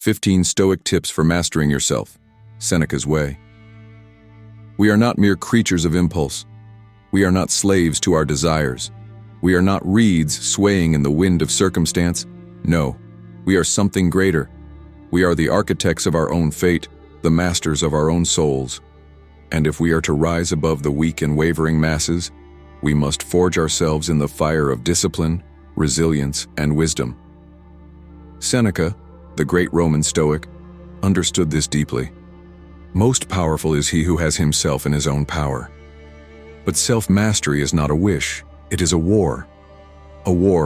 15 Stoic Tips for Mastering Yourself. Seneca's Way. We are not mere creatures of impulse. We are not slaves to our desires. We are not reeds swaying in the wind of circumstance. No, we are something greater. We are the architects of our own fate, the masters of our own souls. And if we are to rise above the weak and wavering masses, we must forge ourselves in the fire of discipline, resilience, and wisdom. Seneca, the great Roman Stoic, understood this deeply. Most powerful is he who has himself in his own power. But self-mastery is not a wish, it is a war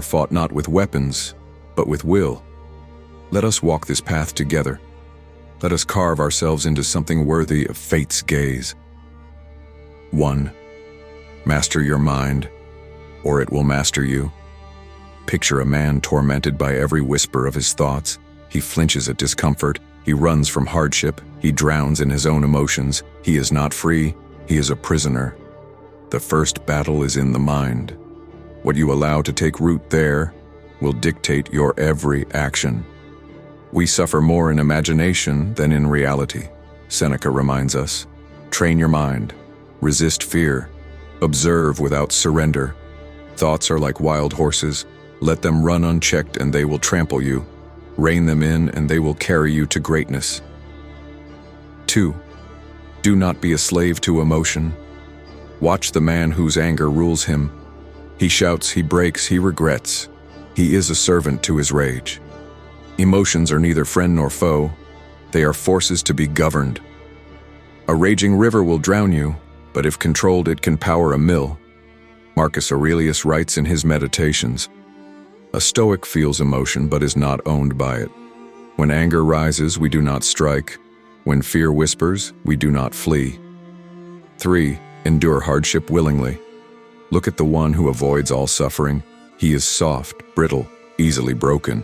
fought not with weapons, but with will. Let us walk this path together. Let us carve ourselves into something worthy of fate's gaze. 1. Master your mind, or it will master you. Picture a man tormented by every whisper of his thoughts. He flinches at discomfort, he runs from hardship, he drowns in his own emotions. He is not free, he is a prisoner. The first battle is in the mind. What you allow to take root there will dictate your every action. We suffer more in imagination than in reality. Seneca reminds us. Train your mind. Resist fear. Observe without surrender. Thoughts are like wild horses. Let them run unchecked and they will trample you. Rein them in and they will carry you to greatness. 2. Do not be a slave to emotion. Watch the man whose anger rules him. He shouts, he breaks, he regrets. He is a servant to his rage. Emotions are neither friend nor foe. They are forces to be governed. A raging river will drown you, but if controlled it can power a mill. Marcus Aurelius writes in his Meditations, "A Stoic feels emotion but is not owned by it. When anger rises, we do not strike. When fear whispers, we do not flee." 3. Endure hardship willingly. Look at the one who avoids all suffering. He is soft, brittle, easily broken.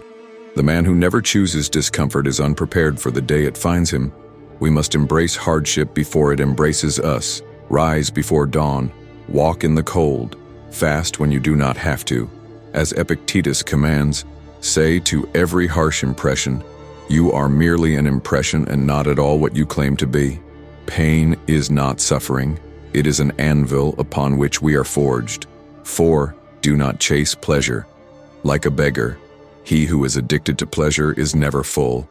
The man who never chooses discomfort is unprepared for the day it finds him. We must embrace hardship before it embraces us. Rise before dawn. Walk in the cold. Fast when you do not have to. As Epictetus commands, say to every harsh impression, "You are merely an impression and not at all what you claim to be." Pain is not suffering. It is an anvil upon which we are forged. 4. Do not chase pleasure. Like a beggar, he who is addicted to pleasure is never full.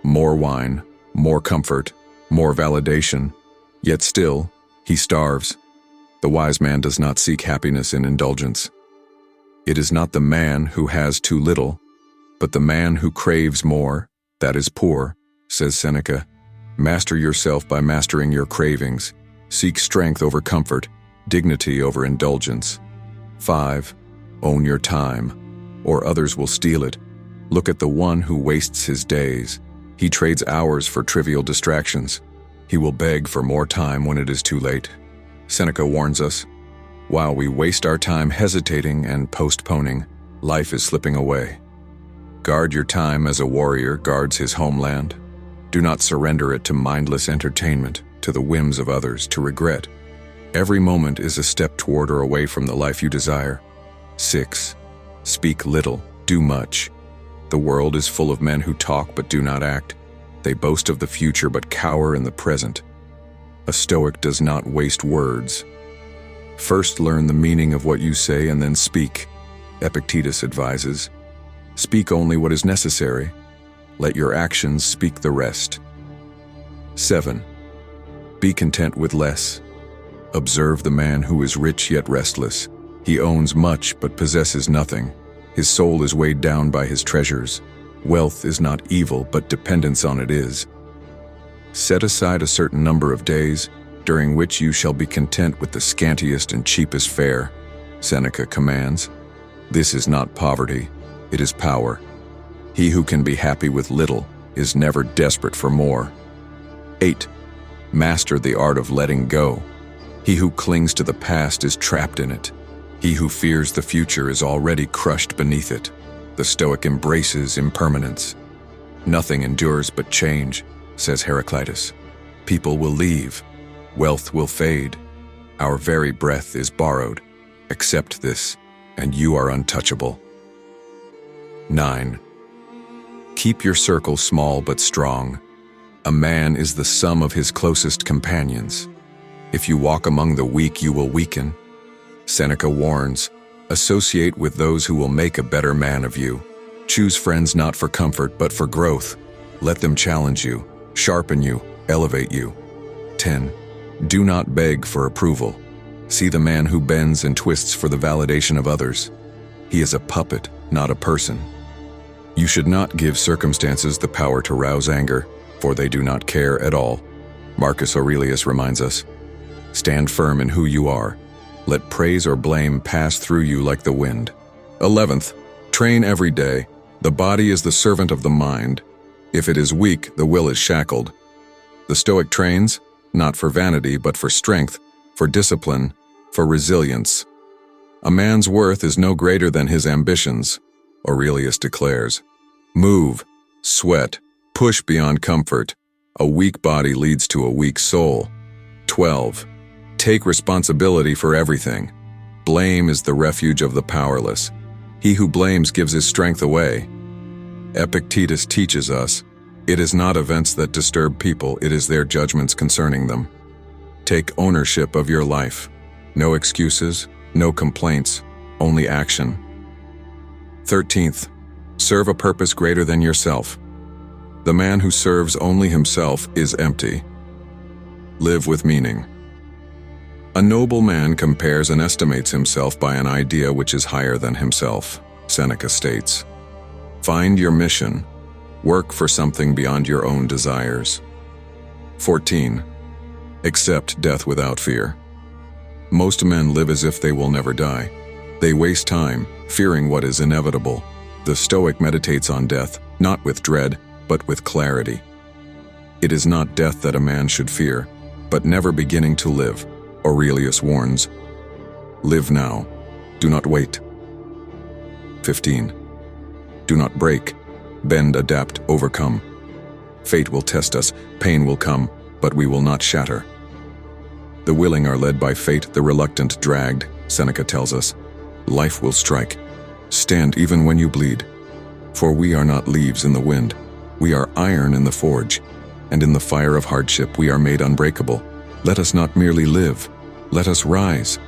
More wine, more comfort, more validation, yet still, he starves. The wise man does not seek happiness in indulgence. It is not the man who has too little, but the man who craves more, that is poor, says Seneca. Master yourself by mastering your cravings. Seek strength over comfort, dignity over indulgence. 5. Own your time, or others will steal it. Look at the one who wastes his days. He trades hours for trivial distractions. He will beg for more time when it is too late. Seneca warns us, while we waste our time hesitating and postponing, life is slipping away. Guard your time as a warrior guards his homeland. Do not surrender it to mindless entertainment, to the whims of others, to regret. Every moment is a step toward or away from the life you desire. 6. Speak little, do much. The world is full of men who talk but do not act. They boast of the future but cower in the present. A Stoic does not waste words. First learn the meaning of what you say and then speak. Epictetus advises, speak only what is necessary. Let your actions speak the rest. 7. Be content with less. Observe the man who is rich yet restless. He owns much but possesses nothing. His soul is weighed down by his treasures. Wealth is not evil, but dependence on it is. Set aside a certain number of days, during which you shall be content with the scantiest and cheapest fare. Seneca commands. This is not poverty, it is power. He who can be happy with little is never desperate for more. 8. Master the art of letting go. He who clings to the past is trapped in it. He who fears the future is already crushed beneath it. The Stoic embraces impermanence. Nothing endures but change, says Heraclitus. People will leave. Wealth will fade. Our very breath is borrowed. Accept this, and you are untouchable. 9. Keep your circle small but strong. A man is the sum of his closest companions. If you walk among the weak, you will weaken. Seneca warns, associate with those who will make a better man of you. Choose friends not for comfort but for growth. Let them challenge you, sharpen you, elevate you. 10. Do not beg for approval. See the man who bends and twists for the validation of others. He is a puppet, not a person. You should not give circumstances the power to rouse anger, for they do not care at all. Marcus Aurelius reminds us, stand firm in who you are. Let praise or blame pass through you like the wind. 11th, train every day. The body is the servant of the mind. If it is weak, the will is shackled. The Stoic trains, not for vanity, but for strength, for discipline, for resilience. A man's worth is no greater than his ambitions, Aurelius declares. Move, sweat, push beyond comfort. A weak body leads to a weak soul. 12. Take responsibility for everything. Blame is the refuge of the powerless. He who blames gives his strength away. Epictetus teaches us, it is not events that disturb people, it is their judgments concerning them. Take ownership of your life. No excuses, no complaints, only action. 13th, serve a purpose greater than yourself. The man who serves only himself is empty. Live with meaning. A noble man compares and estimates himself by an idea which is higher than himself, Seneca states. Find your mission. Work for something beyond your own desires. 14. Accept death without fear. Most men live as if they will never die. They waste time, fearing what is inevitable. The Stoic meditates on death, not with dread, but with clarity. It is not death that a man should fear, but never beginning to live. Aurelius warns, live now, do not wait. 15. Do not break, bend, adapt, overcome. Fate will test us, pain will come, but we will not shatter. The willing are led by fate, the reluctant dragged, Seneca tells us. Life will strike. Stand even when you bleed. For we are not leaves in the wind, we are iron in the forge, and in the fire of hardship we are made unbreakable. Let us not merely live, let us rise.